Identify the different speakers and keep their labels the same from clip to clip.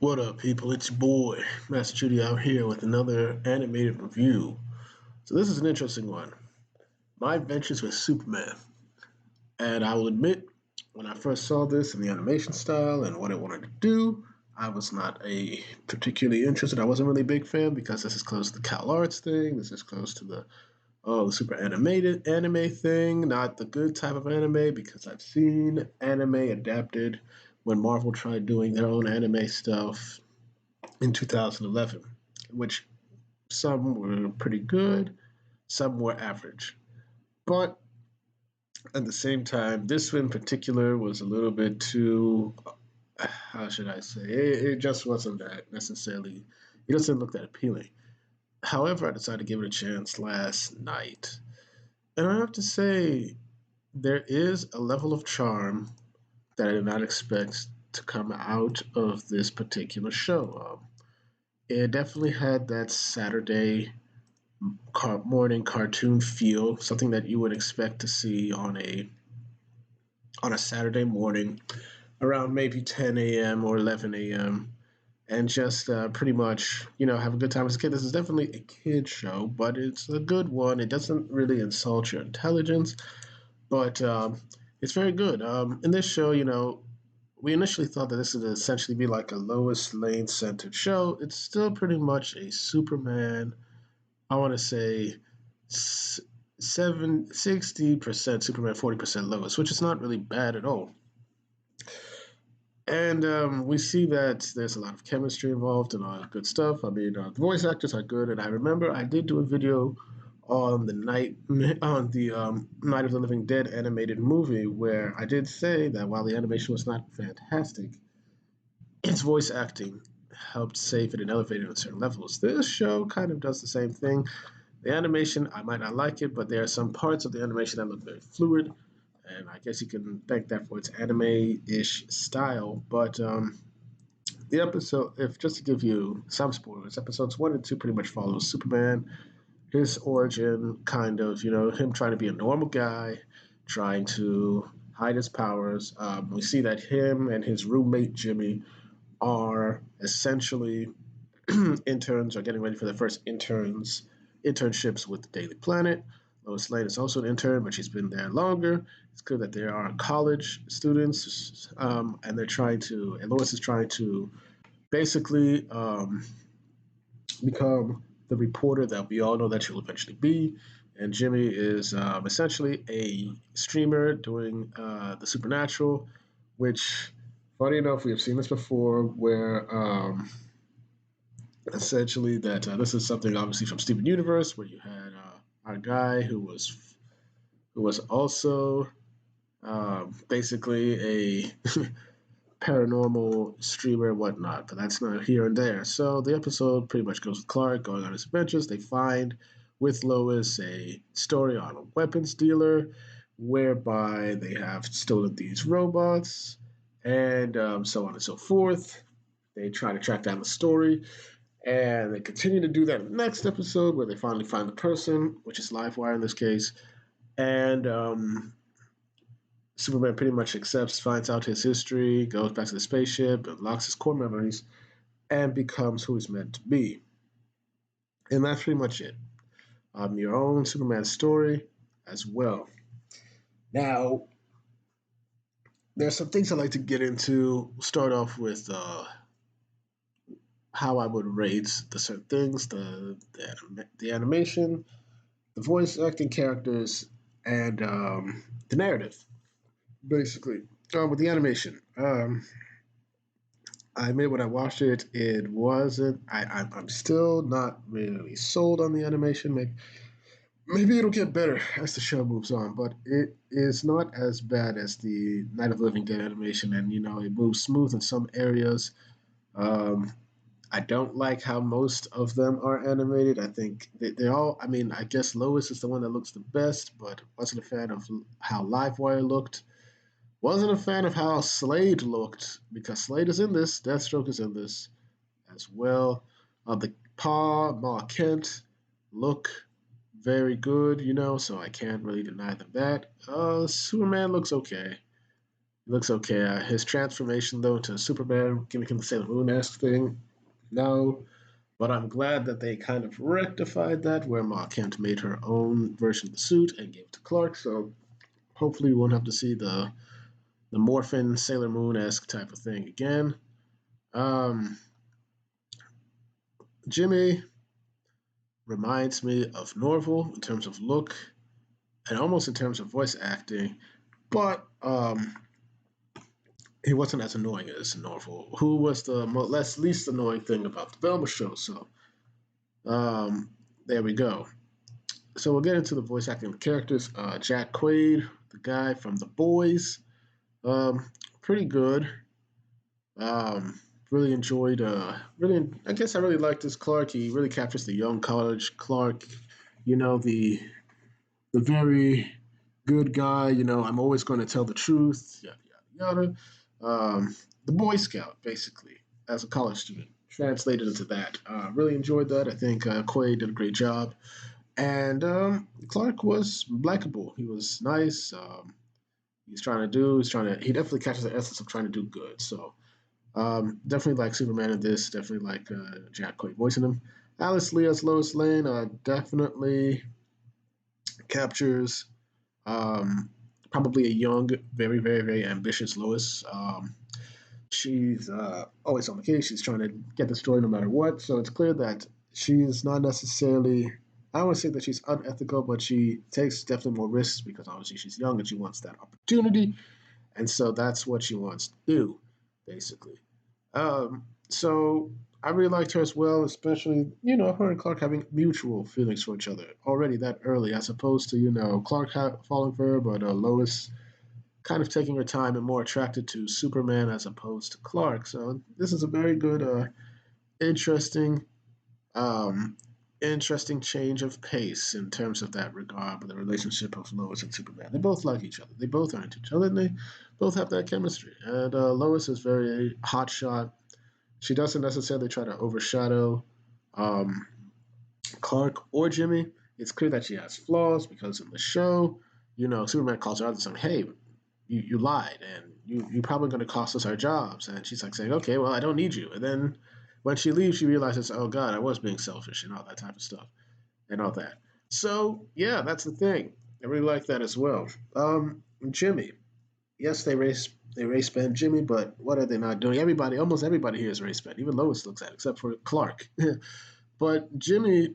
Speaker 1: What up, people? It's your boy, Master Judy, out here with another animated review. So, this is an interesting one. My Adventures with Superman. And I will admit, when I first saw this and the animation style and what it wanted to do, I was not a particularly interested. I wasn't really a big fan because this is close to the Cal Arts thing. This is close to the super animated anime thing, not the good type of anime because I've seen anime adapted when Marvel tried doing their own anime stuff in 2011, which some were pretty good, some were average. But at the same time, this in particular was a little bit too, how should I say, it just wasn't that necessarily, it doesn't look that appealing. However, I decided to give it a chance last night. And I have to say, there is a level of charm that I did not expect to come out of this particular show. It definitely had that Saturday morning cartoon feel, something that you would expect to see on a Saturday morning around maybe 10 a.m. or 11 a.m. and just pretty much have a good time as a kid. This is definitely a kid show, but it's a good one. It doesn't really insult your intelligence, but it's very good. In this show, we initially thought that this would essentially be like a Lois Lane centered show. It's still pretty much a Superman. I want to say 60% Superman, 40% Lois, which is not really bad at all. And we see that there's a lot of chemistry involved and all that good stuff. I mean, the voice actors are good, and I remember I did do a video on the Night of the Living Dead animated movie where I did say that while the animation was not fantastic, its voice acting helped save it and elevate it on certain levels. This show kind of does the same thing. The animation, I might not like it, but there are some parts of the animation that look very fluid, and I guess you can thank that for its anime-ish style. But the episode, if just to give you some spoilers, episodes 1 and 2 pretty much follow Superman, his origin, kind of, him trying to be a normal guy, trying to hide his powers. We see that him and his roommate Jimmy are essentially interns are getting ready for their first internships with the Daily Planet. Lois Lane is also an intern, but she's been there longer. It's clear that they are college students, and Lois is trying to basically become the reporter that we all know that she'll eventually be. And Jimmy is essentially a streamer doing the supernatural, which, funny enough, we have seen this before, where essentially that this is something obviously from Steven Universe, where you had our guy who was also basically a paranormal streamer and whatnot, but that's not here and there. So the episode pretty much goes with Clark going on his adventures. They find with Lois a story on a weapons dealer whereby they have stolen these robots and so on and so forth. They try to track down the story. And they continue to do that in the next episode where they finally find the person, which is Livewire in this case. And Superman pretty much accepts, finds out his history, goes back to the spaceship, unlocks his core memories, and becomes who he's meant to be. And that's pretty much it. Your own Superman story as well. Now, there's some things I'd like to get into. Start off with how I would rate the certain things, the animation, the voice acting characters, and the narrative, basically. With the animation, I admit when I watched it, it wasn't. I'm still not really sold on the animation. Maybe it'll get better as the show moves on, but it is not as bad as the Night of the Living Dead animation, and it moves smooth in some areas. Um, I don't like how most of them are animated. I think they all. I mean, I guess Lois is the one that looks the best, but wasn't a fan of how Livewire looked. Wasn't a fan of how Slade looked because Slade is in this. Deathstroke is in this as well. The Ma Kent look very good, so I can't really deny them that. Superman looks okay. He looks okay. His transformation though into Superman, giving him the Sailor Moon-esque thing. No, but I'm glad that they kind of rectified that, where Ma Kent made her own version of the suit and gave it to Clark. So hopefully we won't have to see the Morphin Sailor Moon esque type of thing again. Um, Jimmy reminds me of Norval in terms of look and almost in terms of voice acting, but he wasn't as annoying as Norval, who was the least annoying thing about the Velma show. So um, there we go. So we'll get into the voice acting of the characters. Jack Quaid, the guy from The Boys, um, pretty good. Um, really enjoyed. I guess I really liked this Clark. He really captures the young college Clark. You know, the very good guy. You know, I'm always going to tell the truth. Yada yada yada. The Boy Scout, basically, as a college student, translated into that. Really enjoyed that. I think Quaid did a great job, and Clark was likable. He was nice. He definitely catches the essence of trying to do good. So definitely like Superman in this. Definitely like Jack Quaid voicing him. Alice Lee as Lois Lane definitely captures um, probably a young, very, very, very ambitious Lois. She's always on the case. She's trying to get the story no matter what. So it's clear that she's not necessarily. I don't want to say that she's unethical, but she takes definitely more risks because obviously she's young and she wants that opportunity, and so that's what she wants to do, basically. So I really liked her as well, especially her and Clark having mutual feelings for each other already that early, as opposed to Clark falling for her, but Lois kind of taking her time and more attracted to Superman as opposed to Clark. So this is a very good, interesting, um, interesting change of pace in terms of that regard with the relationship of Lois and Superman. They both like each other. They both are into each other, and they both have that chemistry. And Lois is very hotshot. She doesn't necessarily try to overshadow um, Clark or Jimmy. It's clear that she has flaws because in the show, Superman calls her out and saying, "Hey, you lied, and you're probably going to cost us our jobs." And she's like saying, "Okay, well, I don't need you." And then when she leaves, she realizes, "Oh God, I was being selfish," and all that type of stuff and all that. So yeah, that's the thing. I really like that as well. Jimmy, yes, they race band Jimmy, but what are they not doing? Almost everybody here is race band. Even Lois looks at it, except for Clark. But Jimmy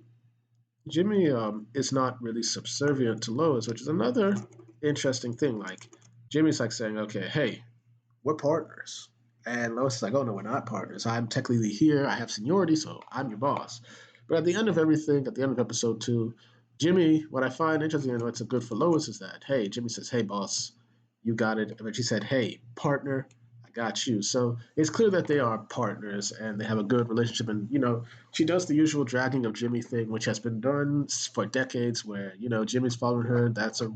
Speaker 1: is not really subservient to Lois, which is another interesting thing. Like Jimmy's like saying, "Okay, hey, we're partners," and Lois is like, "Oh no, we're not partners. I'm technically here. I have seniority, so I'm your boss." But at the end of everything, at the end of episode 2, Jimmy, what I find interesting and what's good for Lois is that, hey, Jimmy says, "Hey, boss, you got it," but she said, "Hey, partner, I got you." So it's clear that they are partners and they have a good relationship. And she does the usual dragging of Jimmy thing, which has been done for decades, where Jimmy's following her. That's a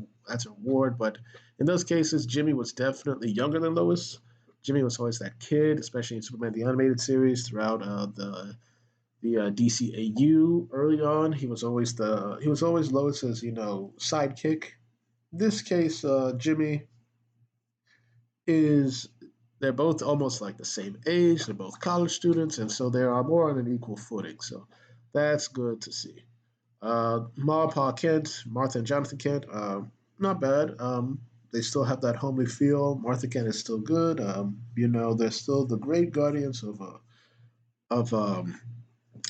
Speaker 1: reward. But in those cases, Jimmy was definitely younger than Lois. Jimmy was always that kid, especially in Superman the Animated Series. Throughout the DCAU early on, he was always Lois's sidekick. In this case, Jimmy is they're both almost like the same age. They're both college students, and so they are more on an equal footing. So that's good to see. Ma, Pa Kent, Martha and Jonathan Kent, not bad. They still have that homely feel. Martha Kent is still good. They're still the great guardians of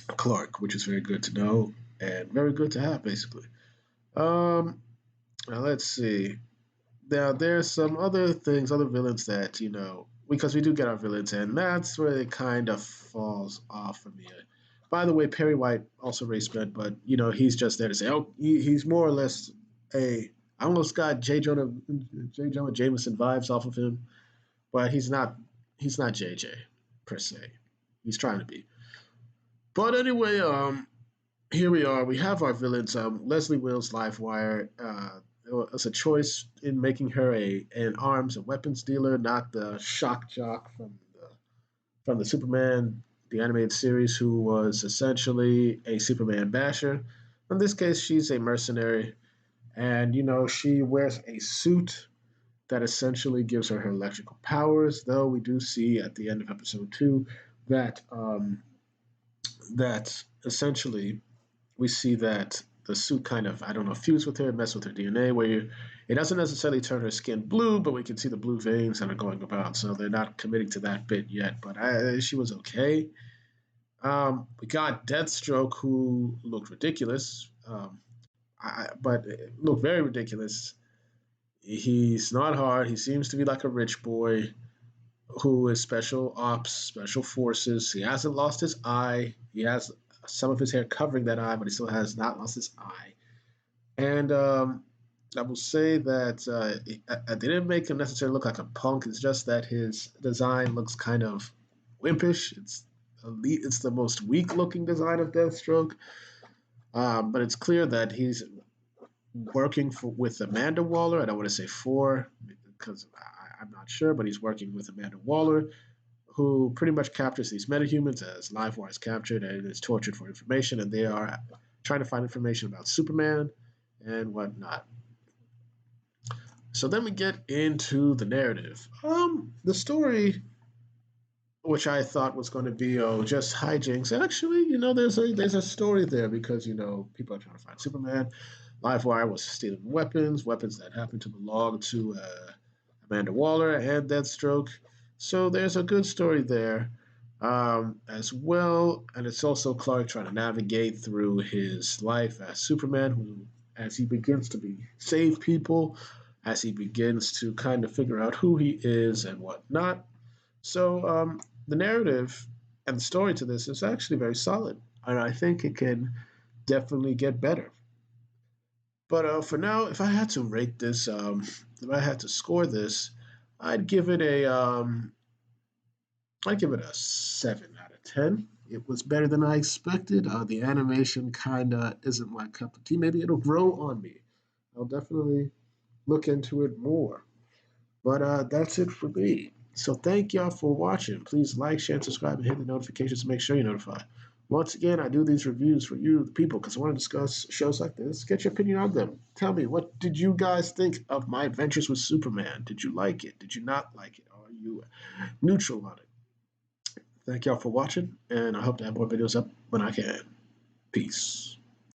Speaker 1: Clark, which is very good to know and very good to have, basically. Um, Now let's see. Now there's some other things, other villains that because we do get our villains, and that's where it kind of falls off for me. By the way, Perry White also race bed, but he's just there to say, oh, he's more or less a. I almost got J. Jonah Jameson vibes off of him, but he's not. He's not JJ per se. He's trying to be. But anyway, here we are. We have our villains. Leslie Wills, Livewire. It's a choice in making her an arms and weapons dealer, not the shock jock from the Superman the animated series, who was essentially a Superman basher. In this case, she's a mercenary, and she wears a suit that essentially gives her electrical powers. Though we do see at the end of episode 2 that that essentially we see that the suit kind of, I don't know, fused with her, mess with her DNA, where it doesn't necessarily turn her skin blue, but we can see the blue veins that are going about. So they're not committing to that bit yet, but she was okay. We got Deathstroke, who looked ridiculous, but looked very ridiculous. He's not hard. He seems to be like a rich boy who is special ops, special forces. He hasn't lost his eye. He has some of his hair covering that eye, but he still has not lost his eye. And I will say that they didn't make him necessarily look like a punk. It's just that his design looks kind of wimpish. It's the most weak-looking design of Deathstroke. But it's clear that he's working with Amanda Waller. I don't want to say for because I'm not sure, but he's working with Amanda Waller, who pretty much captures these metahumans as Livewire is captured and is tortured for information, and they are trying to find information about Superman and whatnot. So then we get into the narrative. The story, which I thought was going to be just hijinks, actually, there's a story there because people are trying to find Superman. Livewire was stealing weapons that happened to belong to Amanda Waller and Deathstroke. So there's a good story there as well. And it's also Clark trying to navigate through his life as Superman, as he begins to save people, as he begins to kind of figure out who he is and whatnot. So the narrative and the story to this is actually very solid. And I think it can definitely get better. But for now, if I had to rate this, if I had to score this, I'd give it a I'd give it a 7 out of 10. It was better than I expected. The animation kinda isn't my cup of tea. Maybe it'll grow on me. I'll definitely look into it more. But that's it for me. So thank y'all for watching. Please like, share, and subscribe, and hit the notifications to make sure you're notified. Once again, I do these reviews for you, the people, because I want to discuss shows like this. Get your opinion on them. Tell me, what did you guys think of my adventures with Superman? Did you like it? Did you not like it? Are you neutral on it? Thank y'all for watching, and I hope to have more videos up when I can. Peace.